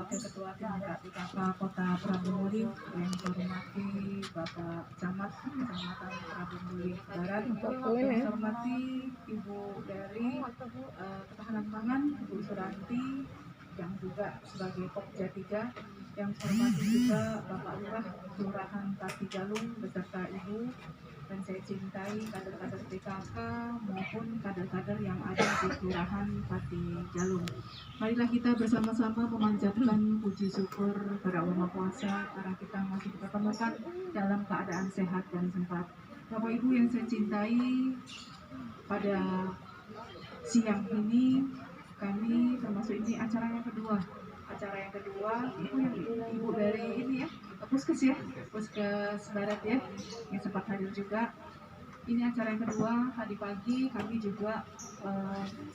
Wakil Ketua Timika PKK Kota Prabu-Mulih yang saya hormati Bapak Camat Kecamatan Prabu-Mulih Barat, yang saya hormati Ibu dari Ketahanan Pangan, Ibu Suranti, yang juga sebagai Pokja 3, yang saya hormati juga Bapak Lurah Kelurahan Pati Galung beserta Ibu, dan saya cintai kader-kader PKK maupun kader-kader yang ada di Kelurahan Pati Galung. Marilah kita bersama-sama memanjatkan puji syukur pada Allah Maha Kuasa karena kita masih dipertemukan dalam keadaan sehat dan sempat. Bapak Ibu yang saya cintai, pada siang ini kami termasuk ini acara yang kedua. Acara yang kedua, ibu dari ini ya, Puskes ya, Puskes Barat ya, yang sempat hadir juga. Ini acara yang kedua. Tadi pagi kami juga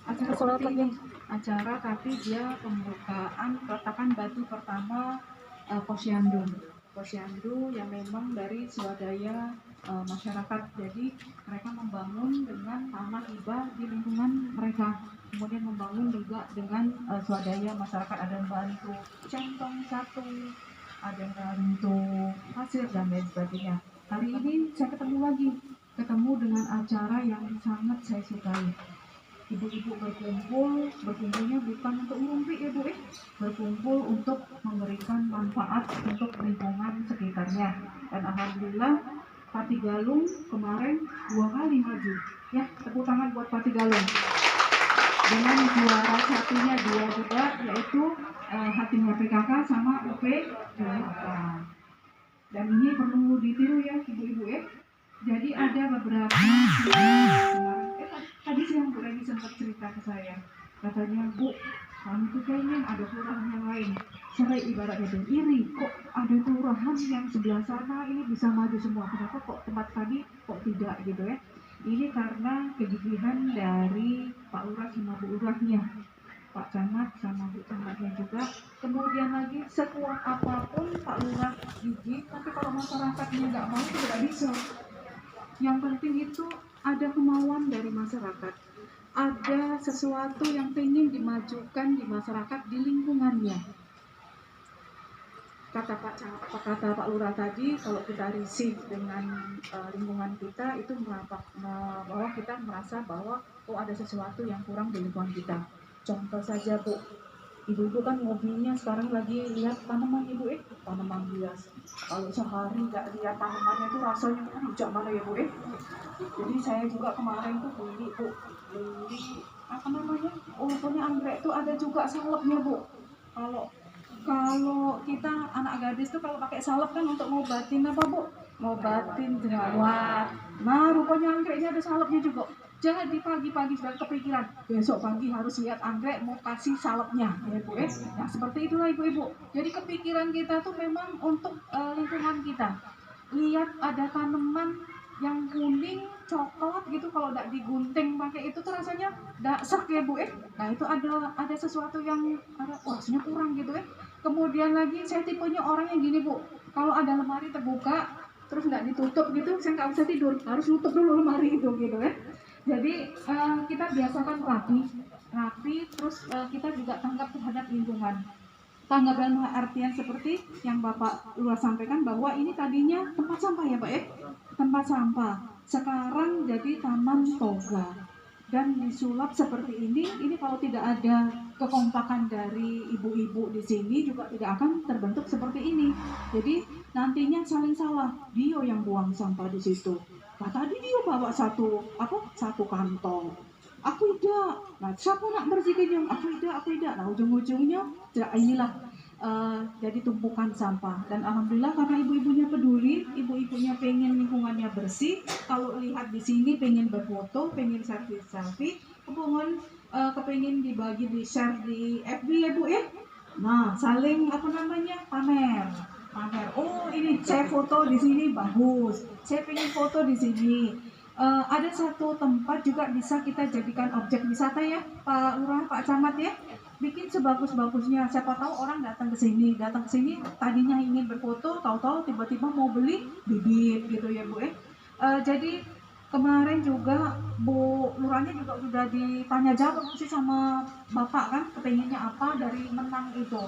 acara seperti ini, acara tapi dia pembukaan peletakan batu pertama posyandu yang memang dari swadaya masyarakat. Jadi mereka membangun dengan tanah hibah di lingkungan mereka, kemudian membangun juga dengan swadaya masyarakat, ada yang bantu centong satu, ada yang bantu pasir dan lain sebagainya. Hari ini saya ketemu dengan acara yang sangat saya sukai. Ibu-ibu berkumpulnya bukan untuk ngumpi ya Bu, berkumpul untuk memberikan manfaat untuk lingkungan sekitarnya. Dan alhamdulillah Pati Galung kemarin 2 kali maju. Ya, tepuk tangan buat Pati Galung. Dengan juara satunya 2 juga, yaitu Hatimnya PKK sama UP 8. Dan ini perlu ditiru ya ibu-ibu ya. Jadi ada beberapa tadi siang Bu Reni sempat cerita ke saya, katanya Bu, kami tuh kayaknya ada kelurahan yang lain. Saya ibaratnya tuh iri, kok ada kelurahan yang sebelah sana ini bisa maju semua, kenapa kok tempat tadi kok tidak gitu ya. Ini karena kegigihan dari Pak Lurah sama Bu Lurahnya, Pak Camat sama Bu Camatnya juga. Kemudian lagi sekuat apapun Pak Lurah gigih, tapi kalau masyarakatnya nggak mau itu tidak bisa. Yang penting itu ada kemauan dari masyarakat, ada sesuatu yang ingin dimajukan di masyarakat di lingkungannya. Kata Pak Lurah tadi, kalau kita risih dengan lingkungan kita itu bahwa kita merasa bahwa ada sesuatu yang kurang di lingkungan kita. Contoh saja Bu, ibu-ibu kan hobinya sekarang lagi lihat tanaman ibu tanaman hias. Kalau sehari nggak lihat tanamannya itu rasanya rujak mana ya Bu Jadi saya juga kemarin tuh beli apa namanya? Punya anggrek tuh ada juga salepnya Bu. Kalau kita anak gadis tuh kalau pakai salep kan untuk ngobatin apa Bu? Ngobatin jerawat. Nah rupanya anggreknya ada salepnya juga. Jadi pagi-pagi sudah kepikiran, besok pagi harus lihat anggrek mau kasih salepnya, ya Bu ya. Nah seperti itulah ibu-ibu. Jadi kepikiran kita tuh memang untuk lingkungan kita. Lihat ada tanaman yang kuning, coklat gitu, kalau tidak digunting pakai itu tuh rasanya tidak serk ya Bu Nah itu ada sesuatu yang rasanya kurang gitu Kemudian lagi saya tipenya orang yang gini Bu, kalau ada lemari terbuka terus nggak ditutup gitu, saya nggak bisa tidur, harus tutup dulu lemari itu gitu Jadi kita biasakan rapi, terus kita juga tanggap terhadap lingkungan. Tanggap dalam artian seperti yang Bapak Lurah sampaikan bahwa ini tadinya tempat sampah ya Pak tempat sampah. Sekarang jadi taman toga dan disulap seperti ini kalau tidak ada kekompakan dari ibu-ibu di sini juga tidak akan terbentuk seperti ini. Jadi nantinya saling salah, dia yang buang sampah di situ. Nah tadi dia bawa satu kantong, aku tidak. Nah siapa nak bersihin? Aku tidak. Nah ujung-ujungnya inilah jadi tumpukan sampah. Dan alhamdulillah karena ibu-ibunya peduli, ibu-ibunya pengen lingkungannya bersih. Kalau lihat di sini pengen berfoto, pengen selfie, kepengen dibagi di share di FB ya Bu Nah saling pamer. Oh ini saya foto di sini bagus, saya pengen foto di sini. Ada satu tempat juga bisa kita jadikan objek wisata ya Pak Lurah, Pak Camat ya. Bikin sebagus-bagusnya, siapa tahu orang datang ke sini tadinya ingin berfoto, tahu-tahu tiba-tiba mau beli bibit gitu ya Bu Jadi kemarin juga Bu Lurahnya juga sudah ditanya jawab sih sama Bapak kan, kepengennya apa dari menang itu.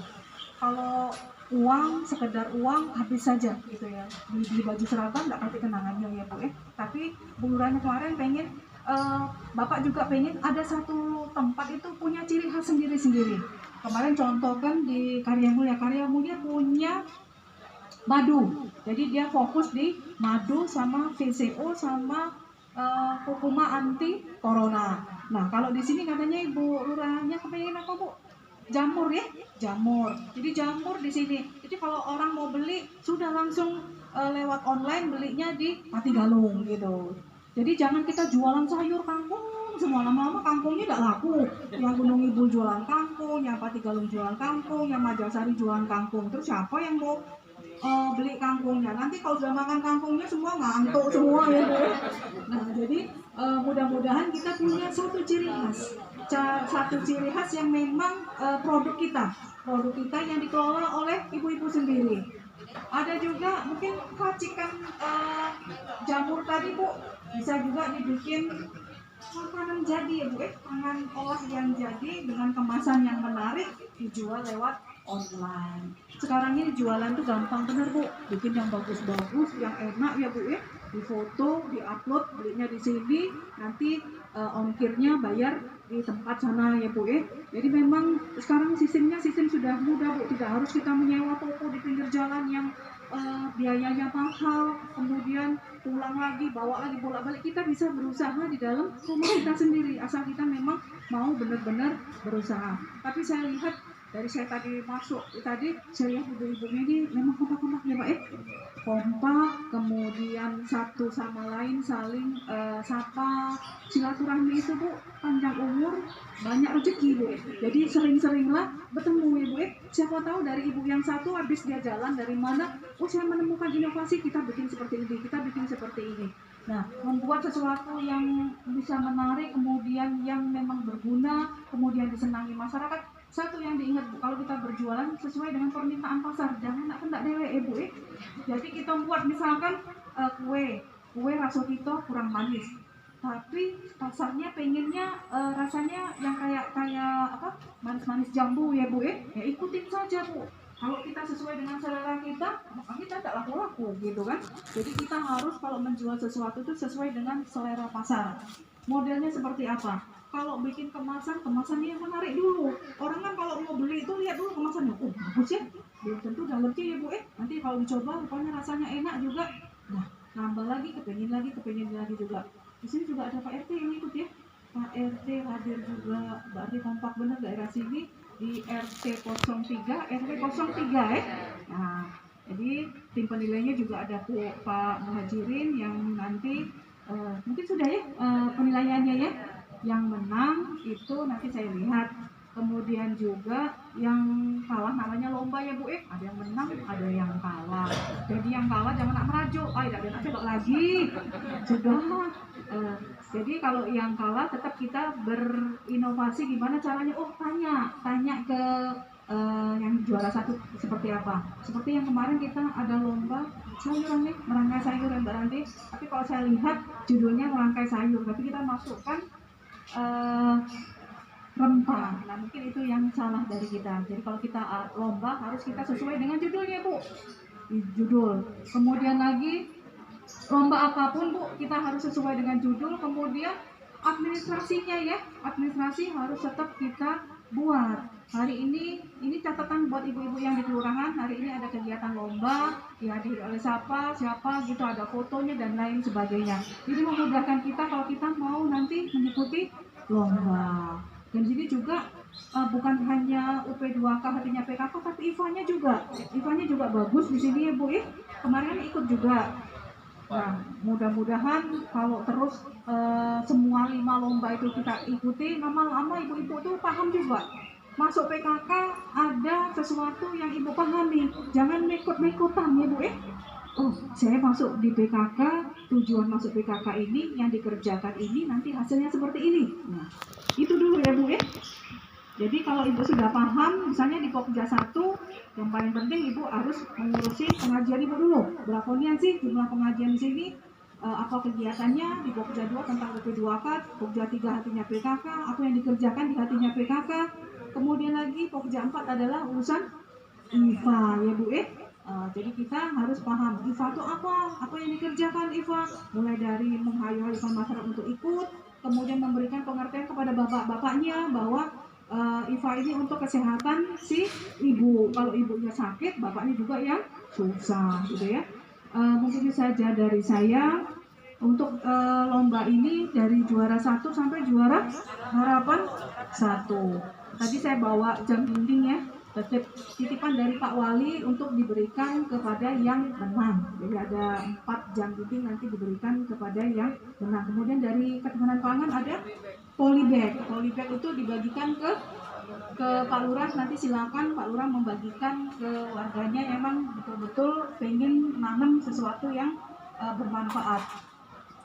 kalau uang, sekedar uang habis saja gitu ya. Di baju seragam nggak pasti kenangannya ya Bu ya. Tapi Bu Lurahnya kemarin pengen Bapak juga pengen ada satu tempat itu punya ciri khas sendiri-sendiri. Kemarin contoh kan di Karya Mulia punya madu. Jadi dia fokus di madu sama VCO sama hukuma anti corona. Nah, kalau di sini katanya Ibu Lurahnya kepengen apa Bu? Jamur ya, jamur. Jadi jamur di sini. Jadi kalau orang mau beli sudah langsung lewat online belinya di Patigalung gitu. Jadi jangan kita jualan sayur kangkung semua, lama-lama kangkungnya tidak laku. Yang Gunung Ibu jualan kangkung, yang Patigalung jualan kangkung, yang Majalsari jualan kangkung. Terus siapa yang mau beli kangkungnya? Nanti kalau sudah makan kangkungnya semua ngantuk semua ya Bu. Nah jadi mudah-mudahan kita punya satu ciri khas yang memang produk kita yang dikelola oleh ibu-ibu sendiri. Ada juga mungkin racikan jamur tadi Bu, bisa juga dibikin makanan jadi ya Bu, pangan olah yang jadi dengan kemasan yang menarik dijual lewat online. Sekarang ini jualan tuh gampang bener Bu, bikin yang bagus-bagus, yang enak ya Bu ya, difoto, diupload, belinya di sini, nanti ongkirnya bayar di tempat sana ya Bu ya. Jadi memang sekarang sistem sudah mudah Bu, tidak harus kita menyewa toko di pinggir jalan yang biayanya mahal, kemudian pulang lagi, bawa lagi, bolak-balik. Kita bisa berusaha di dalam rumah kita sendiri, asal kita memang mau benar-benar berusaha. Tapi saya lihat dari saya tadi masuk tadi, saya lihat ibu-ibunya ini memang kompak-kompak ya Pak kompak, kemudian satu sama lain saling sapa, silaturahmi itu Bu, panjang umur, banyak rezeki Bu. Jadi sering-seringlah bertemu ya Bu. Siapa tahu dari ibu yang satu habis dia jalan dari mana, oh saya menemukan inovasi, kita bikin seperti ini, kita bikin seperti ini. Nah, membuat sesuatu yang bisa menarik, kemudian yang memang berguna, kemudian disenangi masyarakat. Satu yang diingat Bu, kalau kita berjualan sesuai dengan permintaan pasar, jangan nak kendak dewe Bu. Jadi kita buat misalkan kue rasotito kurang manis, tapi pasarnya pengennya rasanya yang kayak apa manis-manis jambu ya Bu ya ikutin saja Bu. Kalau kita sesuai dengan selera kita, maka kita tidak laku-laku gitu kan. Jadi kita harus kalau menjual sesuatu itu sesuai dengan selera pasar. Modelnya seperti apa? Kalau bikin kemasannya yang menarik dulu. Orang kan kalau mau beli itu lihat dulu kemasannya. Oh bagus ya, belum tentu dalamnya ya Bu nanti kalau dicoba rupanya rasanya enak juga. Nah nambah lagi, kepengen lagi juga. Di sini juga ada Pak RT yang ikut ya. Pak RT hadir juga, berarti kompak bener daerah sini di RT 03, RW 03 ya. Nah, jadi tim penilainya juga ada Pak Muhajirin yang nanti mungkin sudah ya penilaiannya ya. Yang menang itu nanti saya lihat. Kemudian juga yang kalah namanya lomba ya Bu ada yang menang, ada yang kalah. Jadi yang kalah jangan nak merajuk, tidak ada belok lagi. Sudah. Jadi kalau yang kalah tetap kita berinovasi gimana caranya. Oh tanya ke yang juara satu seperti apa. Seperti yang kemarin kita ada lomba sayuran nih, merangkai sayur yang Mbak Ranti. Tapi kalau saya lihat judulnya merangkai sayur, tapi kita masukkan rempah. Nah mungkin itu yang salah dari kita. Jadi kalau kita lomba harus kita sesuai dengan judulnya Bu. Judul. Kemudian lagi lomba apapun Bu kita harus sesuai dengan judul. Kemudian administrasinya ya, administrasi harus tetap kita buat. Hari ini catatan buat ibu-ibu yang di kelurahan. Hari ini ada kegiatan lomba dihadiri oleh siapa gitu, ada fotonya dan lain sebagainya. Jadi memudahkan kita kalau kita mau nanti mengikuti lomba. Dan di sini juga bukan hanya UP2K artinya PKK, tapi IFA-nya juga bagus di sini ya Bu. Kemarin ikut juga. Nah, mudah-mudahan kalau terus semua 5 lomba itu kita ikuti, lama-lama ibu-ibu tuh paham juga. Masuk PKK ada sesuatu yang ibu pahami, jangan mekot-mekotan ya Bu. Oh, saya masuk di PKK, tujuan masuk PKK ini, yang dikerjakan ini, nanti hasilnya seperti ini. Nah, itu dulu ya Bu ya. Jadi kalau ibu sudah paham, misalnya di Pokja 1, yang paling penting ibu harus mengurusi pengajian ibu dulu. Berapa sih jumlah pengajian di sini? Apa kegiatannya di Pokja 2 tentang UP2K, Pokja 3 hatinya PKK, apa yang dikerjakan di hatinya PKK. Kemudian lagi Pokja 4 adalah urusan IFA ya Bu. Jadi kita harus paham IFA itu apa yang dikerjakan IFA, mulai dari menghayal-hayalkan masyarakat untuk ikut, kemudian memberikan pengertian kepada bapak-bapaknya bahwa IFA ini untuk kesehatan si ibu. Kalau ibunya sakit, bapaknya juga yang susah, gitu ya. Mungkin itu saja dari saya untuk lomba ini, dari juara 1 sampai juara harapan 1. Tadi saya bawa jam dinding ya, titipan dari Pak Wali untuk diberikan kepada yang menang. Jadi ada 4 jam dinding nanti diberikan kepada yang menang. Kemudian dari Ketahanan Pangan ada polybag. Polybag itu dibagikan ke Pak Lurah, nanti silakan Pak Lurah membagikan ke warganya yang emang betul-betul pengen nanam sesuatu yang bermanfaat.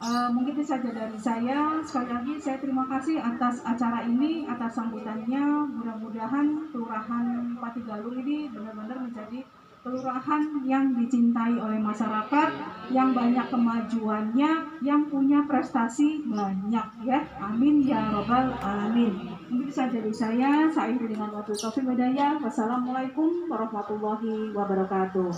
Mungkin itu saja dari saya. Sekali lagi saya terima kasih atas acara ini, atas sambutannya. Mudah-mudahan Kelurahan Patigalung ini benar-benar menjadi kelurahan yang dicintai oleh masyarakat, yang banyak kemajuannya, yang punya prestasi banyak ya. Amin ya robbal alamin. Mungkin saja dari saya akhiri dengan wabillahi taufiq wal hidayah. Wassalamualaikum warahmatullahi wabarakatuh.